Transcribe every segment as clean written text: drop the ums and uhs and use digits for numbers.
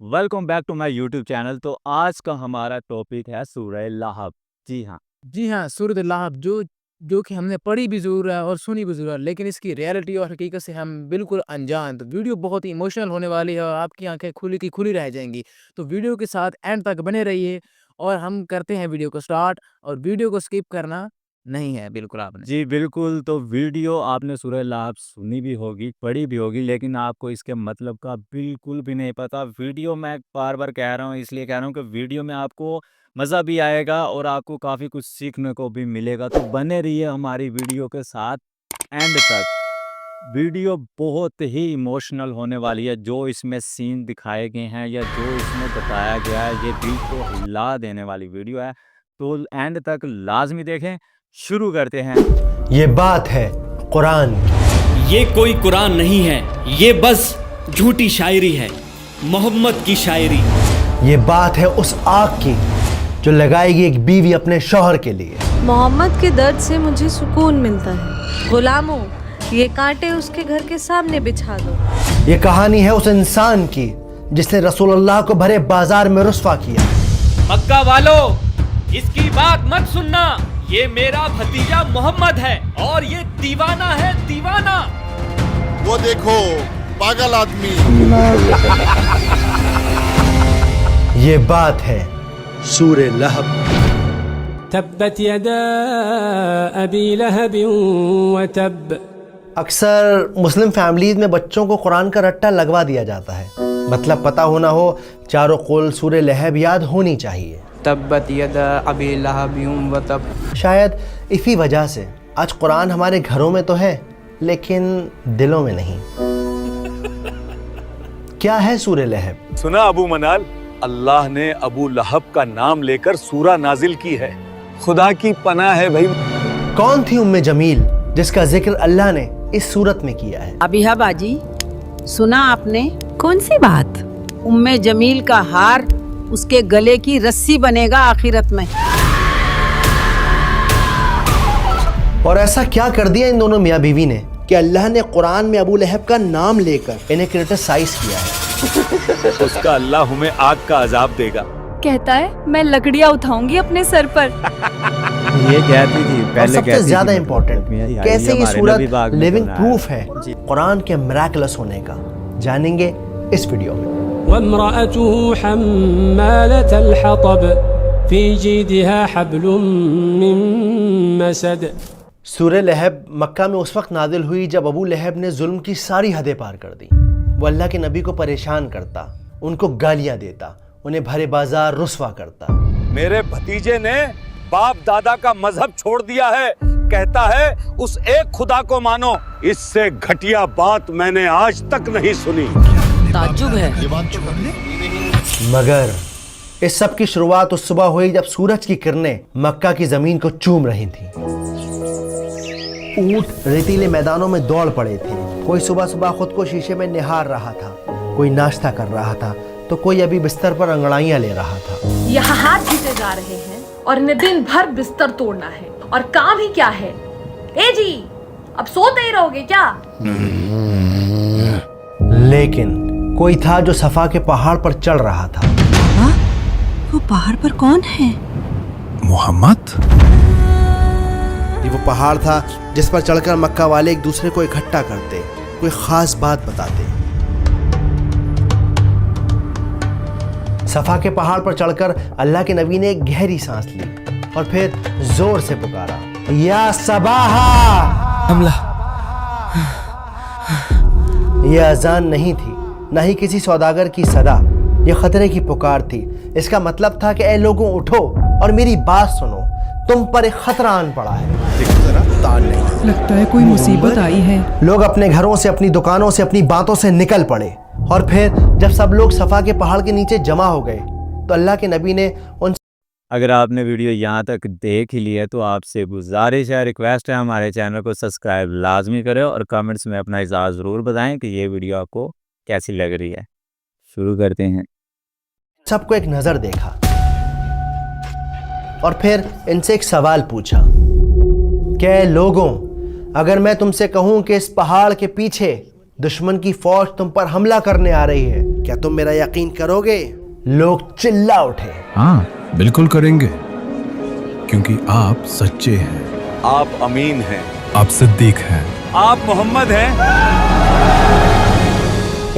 Welcome back to my YouTube channel. तो आज का हमारा टॉपिक है सूरह लहब। जी हाँ, सूरत लहब जो कि हमने पढ़ी भी ज़रूर है और सुनी भी ज़रूर है, लेकिन इसकी रियलिटी और हकीकत से हम बिल्कुल अनजान। तो वीडियो बहुत ही इमोशनल होने वाली है और आपकी आंखें खुली की खुली रह जाएंगी। तो वीडियो के साथ एंड तक बने रहिए और हम करते हैं वीडियो को स्टार्ट। और वीडियो को स्किप करना नहीं है बिल्कुल आपने। जी बिल्कुल। तो वीडियो आपने सूरह लहब सुनी भी होगी, पढ़ी भी होगी, लेकिन आपको इसके मतलब का बिल्कुल भी नहीं पता। वीडियो मैं बार बार कह रहा हूँ, इसलिए कह रहा हूँ कि वीडियो में आपको मज़ा भी आएगा और आपको काफ़ी कुछ सीखने को भी मिलेगा। तो बने रहिए हमारी वीडियो के साथ एंड तक। वीडियो बहुत ही इमोशनल होने वाली है। जो इसमें सीन दिखाए गए हैं या जो इसमें बताया गया है, ये दिल को हिला देने वाली वीडियो है। तो एंड तक लाजमी देखें। शुरू करते हैं। ये बात है कुरान की। ये कोई कुरान नहीं है, ये बस झूठी शायरी है, मोहम्मद की शायरी। ये बात है उस आग की जो लगाएगी एक बीवी अपने शौहर के लिए। मोहम्मद के दर्द से मुझे सुकून मिलता है। गुलामों, ये कांटे उसके घर के सामने बिछा दो। ये कहानी है उस इंसान की जिसने रसूलुल्लाह को भरे बाजार में रुस्वा किया। मक्का वालों, इसकी बात मत सुनना, ये मेरा भतीजा मोहम्मद है और ये दीवाना है, दीवाना। वो देखो पागल आदमी। ये बात है सूरह लहब। तब्बत यदा अबी लहब व तब। अक्सर मुस्लिम फैमिलीज में बच्चों को कुरान का रट्टा लगवा दिया जाता है। मतलब पता होना हो, चारों कुल सूरह लहब याद होनी चाहिए। तब्बत यदा अबी लहब व तब। शायद इसी वजह से आज कुरान हमारे घरों में तो है लेकिन दिलों में नहीं। क्या है सूरह लहब? सुना अबू मनाल, अल्लाह ने अबू लहब का नाम लेकर सूरा नाजिल की है। खुदा की पनाह है भाई। कौन थी उम्मे जमील जिसका जिक्र अल्लाह ने इस सूरत में किया है? अबिहा बाजी, सुना आपने? कौन सी बात? उम्मे जमील का हार उसके गले की रस्सी बनेगा आखिरत में। और ऐसा क्या कर दिया इन दोनों मियाँ बीवी ने कि अल्लाह ने कुरान में अबू लहब का नाम लेकर इन्हें क्रिटिसाइज किया है। उसका अल्लाह हमें आग का अजाब देगा। कहता है मैं लकड़ियाँ उठाऊंगी अपने सर पर। ये कहती थी और पहले। सबसे ज्यादा इम्पोर्टेंट, कैसे ये सूरत लिविंग बनाया प्रूफ है कुरान के मिरेकलस होने का, जानेंगे इस वीडियो में। वम्रअतुहु हम्मालतल हतब फी जीदिहा हब्लुम मिन मसद। सूरह लहब मक्का में उस वक्त नाजिल हुई जब अबू लहब ने जुल्म की सारी हदें पार कर दी। वो अल्लाह के नबी को परेशान करता, उनको गालियां देता, उन्हें भरे बाजार रुस्वा करता। मेरे भतीजे ने बाप दादा का मजहब छोड़ दिया है, कहता है उस एक खुदा को मानो। इससे घटिया बात मैंने आज तक नहीं सुनी। ताज्जुब है। मगर इस सब की शुरुआत उस सुबह हुई जब सूरज की किरणें मक्का की जमीन को चूम रही थी। ऊंट रेतीले मैदानों में दौड़ पड़े थे। कोई सुबह सुबह खुद को शीशे में निहार रहा था, कोई नाश्ता कर रहा था, तो कोई अभी बिस्तर पर अंगड़ाइयां ले रहा था। यहाँ हाथ खींचे जा रहे हैं और इन्हें दिन भर बिस्तर तोड़ना है और काम ही क्या है? ए जी, अब सोते ही रहोगे क्या? लेकिन कोई था जो सफा के पहाड़ पर चढ़ रहा था। हाँ? वो पहाड़ पर कौन है? मोहम्मद। ये वो पहाड़ था जिस पर चढ़कर मक्का वाले एक दूसरे को इकट्ठा करते, कोई खास बात बताते। सफा के पहाड़ पर चढ़कर अल्लाह के नबी ने एक गहरी सांस ली और फिर जोर से पुकारा, या सबाहा। हमला। यह अजान नहीं थी, न ही किसी सौदागर की सदा। यह खतरे की पुकार थी। इसका मतलब था कि ऐ लोगों, उठो और मेरी बात सुनो, तुम पर एक खतरा आन पड़ा है। लगता है कोई मुसीबत आई है। लोग अपने घरों से, अपनी दुकानों से, अपनी बातों से निकल पड़े और फिर जब सब लोग सफा के पहाड़ के नीचे जमा हो गए तो अल्लाह के नबी ने उन। अगर आपने वीडियो यहाँ तक देख ही लिया तो आपसे गुजारिश है, रिक्वेस्ट है, हमारे चैनल को सब्सक्राइब लाजमी करें और कमेंट्स में अपना इजाज़ ज़रूर बताएं कि ये वीडियो आपको कैसी लग रही है। शुरू करते हैं। सबको एक नज़र देखा और फिर इनसे एक सवाल पूछा, क्या लोगों, अगर मैं तुमसे कहूं कि इस पहाड़ के पीछे दुश्मन की फौज तुम पर हमला करने आ रही है, क्या तुम मेरा यकीन करोगे? लोग चिल्ला उठे। हाँ बिल्कुल करेंगे, क्योंकि आप सच्चे हैं, आप अमीन हैं, आप सिद्दीक हैं, आप मोहम्मद हैं।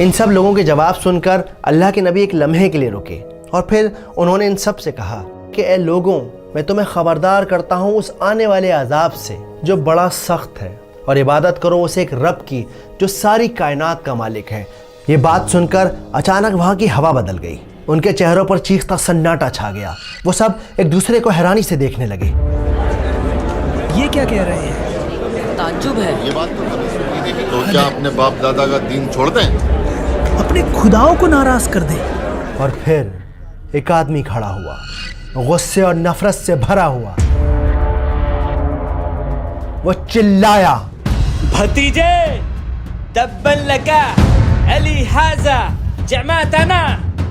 इन सब लोगों के जवाब सुनकर अल्लाह के नबी एक लम्हे के लिए रुके और फिर उन्होंने इन सब से कहा कि ए लोगों, मैं तुम्हें खबरदार करता हूँ उस आने वाले अजाब से जो बड़ा सख्त है, और इबादत करो उस एक रब की जो सारी कायनात का मालिक है। ये बात सुनकर अचानक वहाँ की हवा बदल गई। उनके चेहरों पर चीखता सन्नाटा छा गया। वो सब एक दूसरे को हैरानी से देखने लगे। ये क्या कह रहे हैं? ताज्जुब है। ये बात तो क्या अपने बाप दादा का दीन छोड़ दें? अपने खुदाओं को नाराज कर दें। और फिर एक आदमी खड़ा हुआ, गुस्से और नफरत से भरा हुआ। वो चिल्लाया, भतीजे, तब्बन लका अली हाजा जमातना।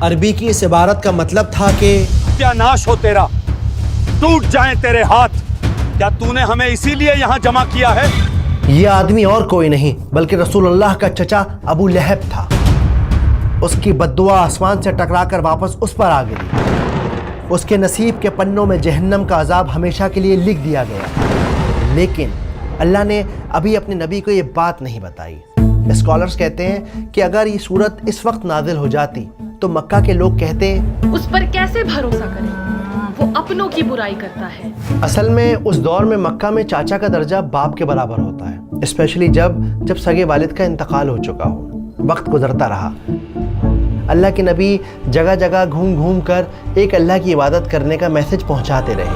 अरबी की इस इबारत का मतलब था कि सत्यानाश हो तेरा, टूट जाएं तेरे हाथ। क्या तूने हमें इसीलिए यहाँ जमा किया है? ये आदमी और कोई नहीं बल्कि रसूलुल्लाह का चचा अबू लहब था। उसकी बद्दुआ आसमान से टकराकर वापस उस पर आ गिरी। उसके नसीब के पन्नों में जहन्नम का अजाब हमेशा के लिए लिख दिया गया। लेकिन अल्लाह ने अभी अपने नबी को ये बात नहीं बताई। स्कॉलर्स कहते हैं कि अगर ये सूरत इस वक्त नाजिल हो जाती तो मक्का के लोग कहते उस पर कैसे भरोसा करें, वो अपनों की बुराई करता है। असल में उस दौर में मक्का में चाचा का दर्जा बाप के बराबर होता है, स्पेशली जब सगे वालिद का इंतकाल हो चुका हो। वक्त गुजरता रहा, अल्लाह के नबी जगह जगह घूम घूम कर एक अल्लाह की इबादत करने का मैसेज पहुंचाते रहे।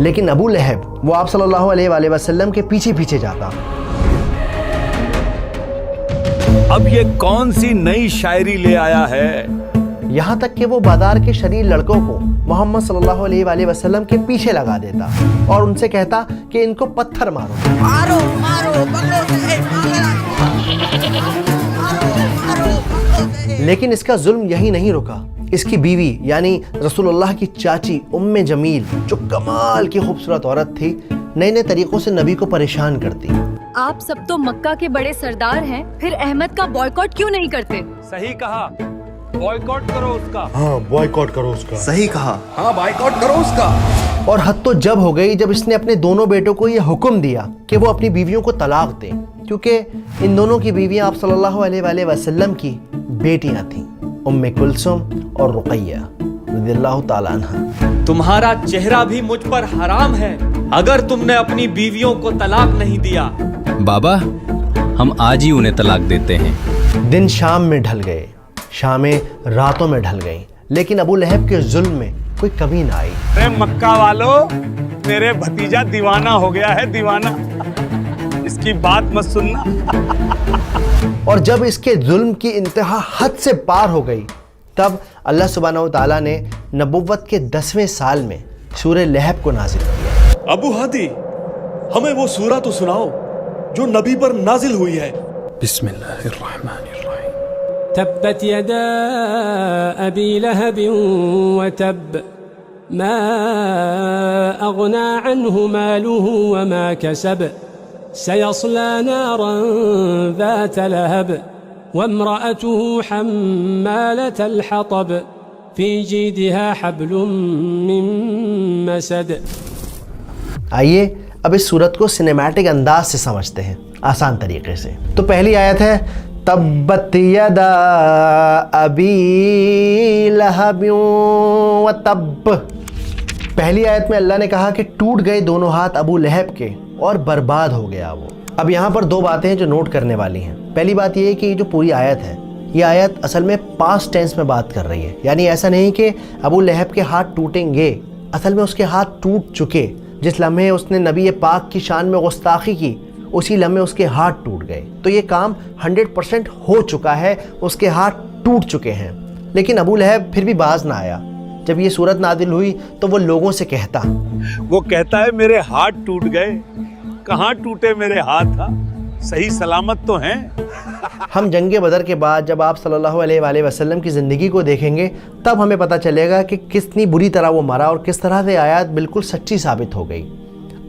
लेकिन अबू लहब वो आप सल्लल्लाहु अलैहि वसल्लम के पीछे पीछे जाता। अब ये कौन सी नई शायरी ले आया है? यहाँ तक कि वो बाजार के शरीर लड़कों को मोहम्मद सल्लल्लाहु अलैहि वसल्लम के पीछे लगा देता और उनसे कहता कि इनको पत्थर मारो मारो मारो लेकिन इसका जुल्म यही नहीं रुका। इसकी बीवी यानी रसूलुल्लाह की चाची उम्मे जमील, जो कमाल की खूबसूरत औरत थी, नए नए तरीकों से नबी को परेशान करती। आप सब तो मक्का के बड़े सरदार हैं, फिर अहमद का बॉयकॉट क्यों नहीं करते? सही कहा, बॉयकॉट करो उसका। हाँ, बॉयकॉट करो उसका। सही कहा, हाँ बॉयकॉट करो उसका। और हद तो जब हो गई जब इसने अपने दोनों बेटों को यह हुक्म दिया कि वो अपनी बीवियों को तलाक दें, क्योंकि इन दोनों की बीवियां आप सल्लल्लाहु अलैहि वसल्लम की बेटियां थीं, उम्मे कुलसुम और रुकैया रज़ियल्लाहु ताला अन्हा। तुम्हारा चेहरा भी मुझ पर हराम है अगर तुमने अपनी बीवियों को तलाक नहीं दिया। बाबा, हम आज ही उन्हें तलाक देते हैं। दिन शाम में ढल गए, शामें रातों में ढल गईं, लेकिन अबू लहब के जुल्म में कोई कमी ना आई। अरे मक्का वालों, मेरे भतीजा दीवाना हो गया है, दीवाना। इसकी बात मत सुनना। और जब इसके जुल्म की इंतहा हद से पार हो गई, तब अल्लाह सुब्हानहू व तआला ने नबुव्वत के 10वें साल में सूरह लहब को नाजिल किया। अबू हादी, हमें वो सूरा तो सुनाओ जो नबी पर नाजिल हुई है। बिस्मिल्लाहिर्रहमानिर्रहीम। तब्बत यदा अबी लहब व तब मा अगना अन्हु मालुहु व मा कसब सयस्ला नारन ज़ात लहब वम्रअतुहु हम्मालतल हतब फी जीदिहा हब्लुम मिन मसद। आइए अब इस सूरत को सिनेमैटिक अंदाज से समझते हैं, आसान तरीके से। तो पहली आयत है तब्बत यदा अबी लहब व तब। पहली आयत में अल्लाह ने कहा कि टूट गए दोनों हाथ अबू लहब के और बर्बाद हो गया वो। अब यहाँ पर दो बातें हैं जो नोट करने वाली हैं। पहली बात ये है कि ये जो पूरी आयत है, ये आयत असल में पास्ट टेंस में बात कर रही है, यानी ऐसा नहीं कि अबू लहब के हाथ टूटेंगे, असल में उसके हाथ टूट चुके। जिस लम्हे उसने नबी पाक की शान में गुस्ताखी की, उसी लम्हे उसके हाथ टूट गए। तो ये काम 100% हो चुका है, उसके हाथ टूट चुके हैं। लेकिन अबू लहब फिर भी बाज ना आया। जब ये सूरत नादिल हुई तो वो लोगों से कहता, वो कहता है मेरे हाथ टूट गए। कहाँ टूटे मेरे हाथ? था सही सलामत तो हैं। हम जंगे बदर के बाद जब आप सल्लल्लाहु अलैहि वसल्लम की ज़िंदगी को देखेंगे, तब हमें पता चलेगा कि कितनी बुरी तरह वो मरा और किस तरह से आयत बिल्कुल सच्ची साबित हो गई।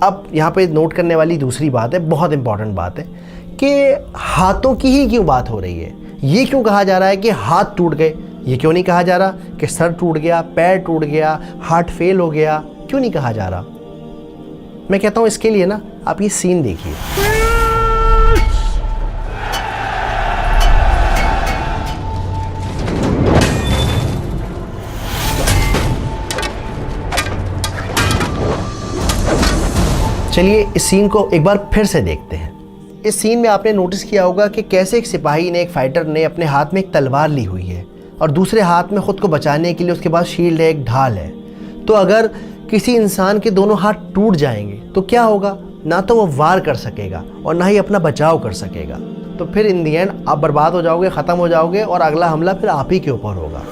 अब यहाँ पे नोट करने वाली दूसरी बात है, बहुत इंपॉर्टेंट बात है, कि हाथों की ही क्यों बात हो रही है। یہ کیوں کہا جا رہا ہے کہ ہاتھ ٹوٹ گئے؟ یہ کیوں نہیں کہا جا رہا کہ سر ٹوٹ گیا، پیر ٹوٹ گیا، ہارٹ فیل ہو گیا؟ کیوں نہیں کہا جا رہا؟ میں کہتا ہوں اس کے لیے نا آپ یہ سین دیکھیے. چلیے اس سین کو ایک بار پھر سے دیکھتے ہیں. اس سین میں آپ نے نوٹس کیا ہوگا کہ کیسے ایک سپاہی نے، ایک فائٹر نے اپنے ہاتھ میں ایک تلوار لی ہوئی ہے اور دوسرے ہاتھ میں خود کو بچانے کے لیے اس کے پاس شیلڈ ہے، ایک ڈھال ہے. تو اگر کسی انسان کے دونوں ہاتھ ٹوٹ جائیں گے تو کیا ہوگا؟ نہ تو وہ وار کر سکے گا اور نہ ہی اپنا بچاؤ کر سکے گا. تو پھر ان دی اینڈ آپ برباد ہو جاؤ گے، ختم ہو جاؤ گے اور اگلا حملہ پھر آپ ہی کے اوپر ہوگا.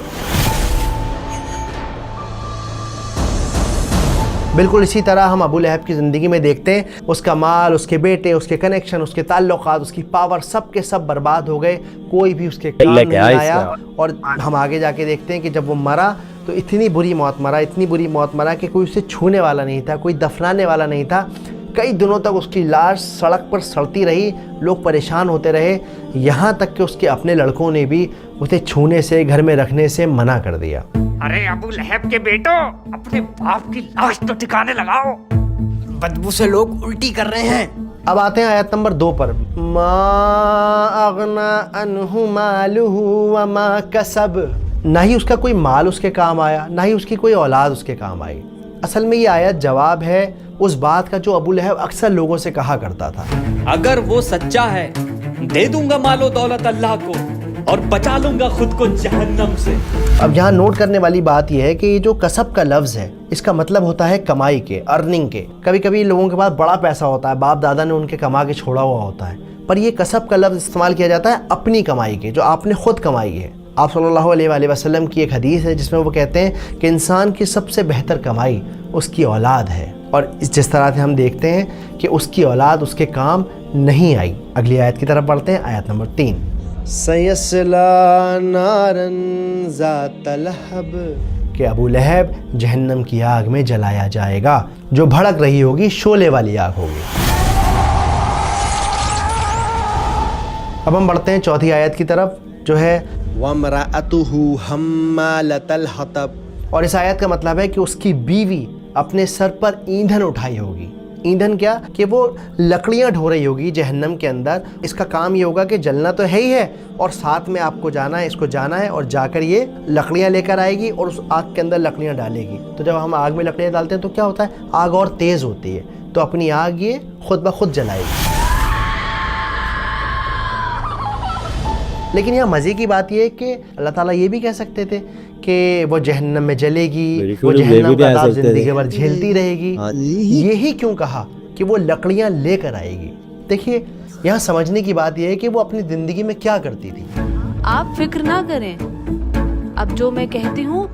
بالکل اسی طرح ہم ابو لہب کی زندگی میں دیکھتے ہیں، اس کا مال، اس کے بیٹے، اس کے کنیکشن، اس کے تعلقات، اس کی پاور، سب کے سب برباد ہو گئے. کوئی بھی اس کے کام نہیں آیا. اور ہم آگے جا کے دیکھتے ہیں کہ جب وہ مرا تو اتنی بری موت مرا، اتنی بری موت مرا کہ کوئی اسے چھونے والا نہیں تھا، کوئی دفنانے والا نہیں تھا. کئی دنوں تک اس کی لاش سڑک پر سڑتی رہی، لوگ پریشان ہوتے رہے، یہاں تک کہ اس کے اپنے لڑکوں نے بھی اسے چھونے سے، گھر میں رکھنے سے منع کر دیا. ارے ابو لہب کے بیٹو، اپنے باپ کی لاش تو ٹھکانے لگاؤ، بدبو سے لوگ الٹی کر رہے ہیں. اب آتے ہیں آیت نمبر 2 پر. ما اغنا عنہ مالہ وما کسب. نہ ہی اس کا کوئی مال اس کے کام آیا، نہ ہی اس کی کوئی اولاد اس کے کام آئی. اصل میں یہ آیت جواب ہے اس بات کا جو ابو لہب اکثر لوگوں سے کہا کرتا تھا. اگر وہ سچا ہے دے دوں گا مال و دولت اللہ کو اور بچا لوں گا خود کو جہنم سے. اب یہاں نوٹ کرنے والی بات یہ ہے کہ یہ جو کسب کا لفظ ہے اس کا مطلب ہوتا ہے کمائی کے، ارننگ کے. کبھی کبھی لوگوں کے پاس بڑا پیسہ ہوتا ہے، باپ دادا نے ان کے کما کے چھوڑا ہوا ہوتا ہے، پر یہ کسب کا لفظ استعمال کیا جاتا ہے اپنی کمائی کے، جو آپ نے خود کمائی ہے. آپ صلی اللہ علیہ وآلہ وسلم کی ایک حدیث ہے جس میں وہ کہتے ہیں کہ انسان کی سب سے بہتر کمائی اس کی اولاد ہے، اور جس طرح سے ہم دیکھتے ہیں کہ اس کی اولاد اس کے کام نہیں آئی. اگلی آیت کی طرف بڑھتے ہیں، آیت نمبر 3. سَيَصْلَىٰ نَارًا ذَاتَ لَهَبٍ. کہ ابو لہب جہنم کی آگ میں جلایا جائے گا جو بھڑک رہی ہوگی، شعلے والی آگ ہوگی. اب ہم بڑھتے ہیں چوتھی آیت کی طرف جو ہے وَامْرَأَتُهُ حَمَّالَةَ الْحَطَبِ. اور اس آیت کا مطلب ہے کہ اس کی بیوی اپنے سر پر ایندھن اٹھائی ہوگی. ایندھن کیا؟ کہ وہ لکڑیاں ڈھو رہی ہوگی جہنم کے اندر. اس کا کام یہ ہوگا کہ جلنا تو ہے ہی ہے، اور ساتھ میں آپ کو جانا ہے، اس کو جانا ہے اور جا کر یہ لکڑیاں لے کر آئے گی اور اس آگ کے اندر لکڑیاں ڈالے گی. تو جب ہم آگ میں لکڑیاں ڈالتے ہیں تو کیا ہوتا ہے؟ آگ اور تیز ہوتی ہے، تو اپنی آگ یہ خود بخود جلائے گی. لیکن یہاں مزے کی بات یہ ہے کہ اللہ تعالیٰ یہ بھی کہہ سکتے تھے کہ وہ جہنم میں جلے گی، وہ جہنم کا عذاب زندگی بھر جھیلتی رہے گی. یہی کیوں کہا کہ وہ لکڑیاں لے کر آئے گی؟ دیکھیے یہاں سمجھنے کی بات یہ ہے کہ وہ اپنی زندگی میں کیا کرتی تھی. آپ فکر نہ کریں، اب جو میں کہتی ہوں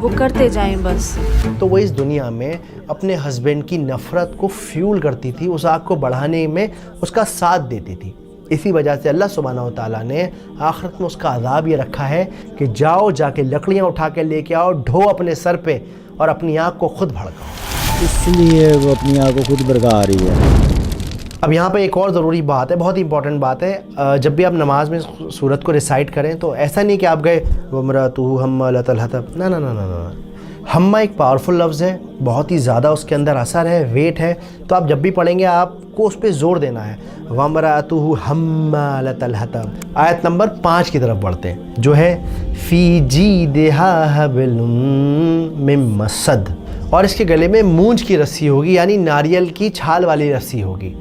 وہ کرتے جائیں بس. تو وہ اس دنیا میں اپنے ہسبینڈ کی نفرت کو فیول کرتی تھی، اس آگ کو بڑھانے میں اس کا ساتھ دیتی تھی. اسی وجہ سے اللہ سبحانہ و تعالیٰ نے آخرت میں اس کا عذاب یہ رکھا ہے کہ جاؤ، جا کے لکڑیاں اٹھا کے لے کے آؤ، ڈھو اپنے سر پہ اور اپنی آگ کو خود بھڑکاؤ. اس لیے وہ اپنی آگ کو خود بھڑکا رہی ہے. اب یہاں پہ ایک اور ضروری بات ہے، بہت امپورٹنٹ بات ہے. جب بھی آپ نماز میں سورت کو ریسائٹ کریں تو ایسا نہیں کہ آپ گئے وَامْرَأَتُهُ حَمَّالَةَ الْحَطَبِ. نہ. ہمہ ایک پاورفل لفظ ہے، بہت ہی زیادہ اس کے اندر اثر ہے، ویٹ ہے. تو آپ جب بھی پڑھیں گے آپ کو اس پہ زور دینا ہے. وَامْرَأَتُهُ حَمَّالَةَ الْحَطَبِ. آیت نمبر 5 کی طرف بڑھتے ہیں جو ہے فِي جِيدِهَا حَبْلٌ مِّن مَّسَدٍ. اور اس کے گلے میں مونج کی رسی ہوگی، یعنی ناریل کی چھال والی رسی ہوگی.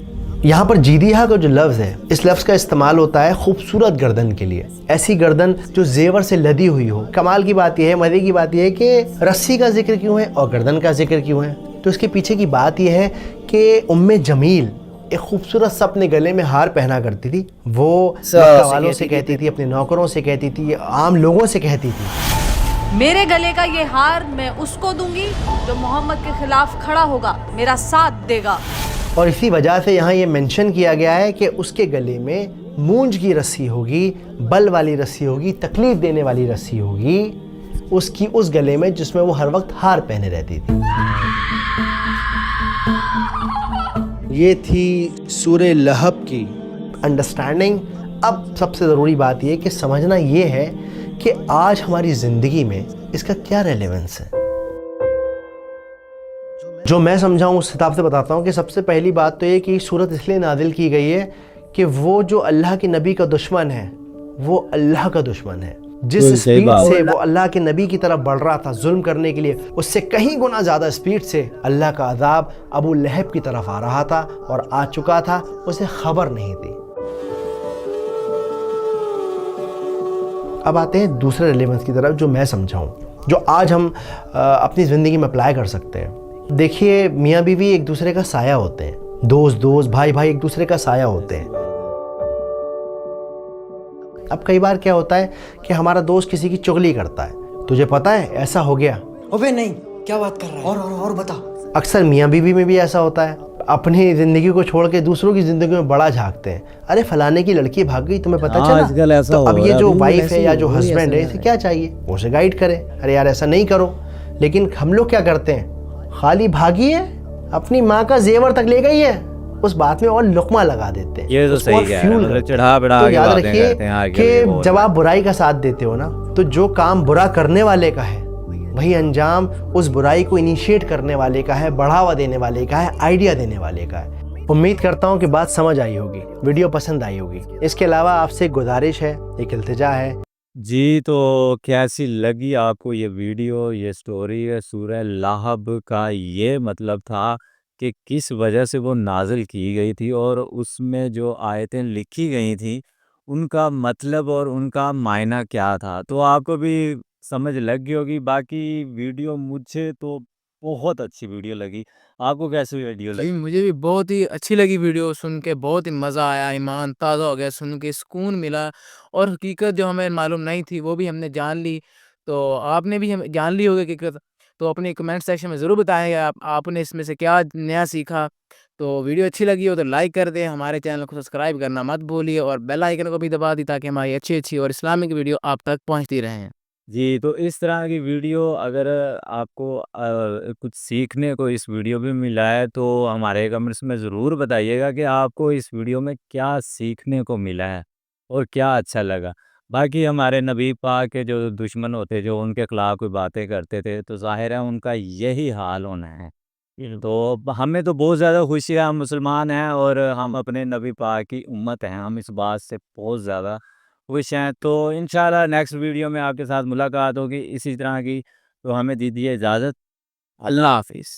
یہاں پر جیدیہا کا جو لفظ ہے، اس لفظ کا استعمال ہوتا ہے خوبصورت گردن کے لیے، ایسی گردن جو زیور سے لدی ہوئی ہو. کمال کی بات یہ ہے، مزے کی بات یہ ہے کہ رسی کا ذکر کیوں ہے اور گردن کا ذکر کیوں ہے؟ تو اس کے پیچھے کی بات یہ ہے کہ ام جمیل ایک خوبصورت سا اپنے گلے میں ہار پہنا کرتی تھی. وہ مکہ والوں سے کہتی تھی، اپنے نوکروں سے کہتی تھی، عام لوگوں سے کہتی تھی، میرے گلے کا یہ ہار میں اس کو دوں گی جو محمد کے خلاف کھڑا ہوگا، میرا ساتھ دے گا. اور اسی وجہ سے یہاں یہ منشن کیا گیا ہے کہ اس کے گلے میں مونج کی رسی ہوگی، بل والی رسی ہوگی، تکلیف دینے والی رسی ہوگی اس کی اس گلے میں جس میں وہ ہر وقت ہار پہنے رہتی تھی. یہ تھی سورہ لہب کی انڈرسٹینڈنگ. اب سب سے ضروری بات یہ کہ سمجھنا یہ ہے کہ آج ہماری زندگی میں اس کا کیا ریلیونس ہے. جو میں سمجھا ہوں اس حساب سے بتاتا ہوں کہ سب سے پہلی بات تو یہ کہ صورت اس لیے نازل کی گئی ہے کہ وہ جو اللہ کے نبی کا دشمن ہے وہ اللہ کا دشمن ہے. جس سپیڈ سے وہ اللہ کے نبی کی طرف بڑھ رہا تھا ظلم کرنے کے لیے، اس سے کہیں گنا زیادہ سپیڈ سے اللہ کا عذاب ابو لہب کی طرف آ رہا تھا اور آ چکا تھا، اسے خبر نہیں تھی. اب آتے ہیں دوسرے ریلیونس کی طرف جو میں سمجھا ہوں، جو آج ہم اپنی زندگی میں اپلائی کر سکتے ہیں. دیکھیے میاں بیوی ایک دوسرے کا سایہ ہوتے ہیں، دوست بھائی ایک دوسرے کا سایہ ہوتے ہیں. اب کئی بار کیا ہوتا ہے کہ ہمارا دوست کسی کی چغلی کرتا ہے، تجھے پتہ ہے ایسا ہو گیا، ابے نہیں، کیا بات کر رہا ہے، اور بتا. اکثر میاں بیوی میں بھی ایسا ہوتا ہے، اپنی زندگی کو چھوڑ کے دوسروں کی زندگی میں بڑا جھانکتے ہیں. ارے فلانے کی لڑکی بھاگ گئی، تمہیں پتہ چلا؟ تو اب یہ جو وائف ہے یا جو ہسبینڈ ہے اسے کیا چاہیے؟ وہ اسے گائیڈ کرے، ارے یار ایسا نہیں کرو. لیکن ہم لوگ کیا کرتے ہیں؟ خالی بھاگی ہے، اپنی ماں کا زیور تک لے گئی ہے، اس بات میں اور لقمہ لگا دیتے ہیں. یہ تو صحیح ہے، مطلب چڑھا بڑھا تو کے یاد باتیں رکھیے کرتے ہیں آگے کہ بھی. جب آپ برائی کا ساتھ دیتے ہو نا، تو جو کام برا کرنے والے کا ہے وہی انجام اس برائی کو انیشیٹ کرنے والے کا ہے، بڑھاوا دینے والے کا ہے، آئیڈیا دینے والے کا ہے. امید کرتا ہوں کہ بات سمجھ آئی ہوگی، ویڈیو پسند آئی ہوگی. اس کے علاوہ آپ سے ایک گزارش ہے، ایک التجا ہے. جی تو کیسی لگی آپ کو یہ ویڈیو، یہ سٹوری ہے سورہ لہب کا؟ یہ مطلب تھا کہ کس وجہ سے وہ نازل کی گئی تھی اور اس میں جو آیتیں لکھی گئی تھیں ان کا مطلب اور ان کا معنی کیا تھا. تو آپ کو بھی سمجھ لگ گئی ہوگی. باقی ویڈیو مجھے تو بہت اچھی ویڈیو لگی. آپ کو کیسی ویڈیو جی لگی؟ مجھے بھی بہت ہی اچھی لگی ویڈیو سن کے، بہت ہی مزہ آیا، ایمان تازہ ہو گیا سن کے، سکون ملا، اور حقیقت جو ہمیں معلوم نہیں تھی وہ بھی ہم نے جان لی. تو آپ نے بھی ہم جان لی ہوگی حقیقت. تو اپنے کمنٹ سیکشن میں ضرور بتائیں گے آپ نے اس میں سے کیا نیا سیکھا. تو ویڈیو اچھی لگی ہو تو لائک کر دیں، ہمارے چینل کو سبسکرائب کرنا مت بھولیے، اور بیل آئیکن کو بھی دبا دی تاکہ ہماری اچھی اور اسلامک ویڈیو آپ تک پہنچتی رہیں. جی تو اس طرح کی ویڈیو اگر آپ کو کچھ سیکھنے کو اس ویڈیو میں ملا ہے تو ہمارے کمنٹس میں ضرور بتائیے گا کہ آپ کو اس ویڈیو میں کیا سیکھنے کو ملا ہے اور کیا اچھا لگا. باقی ہمارے نبی پاک کے جو دشمن ہوتے، جو ان کے خلاف کوئی باتیں کرتے تھے، تو ظاہر ہے ان کا یہی حال ہونا ہے. تو ہمیں تو بہت زیادہ خوشی ہے، ہم مسلمان ہیں اور ہم اپنے نبی پاک کی امت ہیں، ہم اس بات سے بہت زیادہ خوش ہیں. تو انشاءاللہ نیکسٹ ویڈیو میں آپ کے ساتھ ملاقات ہوگی اسی طرح کی. تو ہمیں دیجیے اجازت. اللہ حافظ.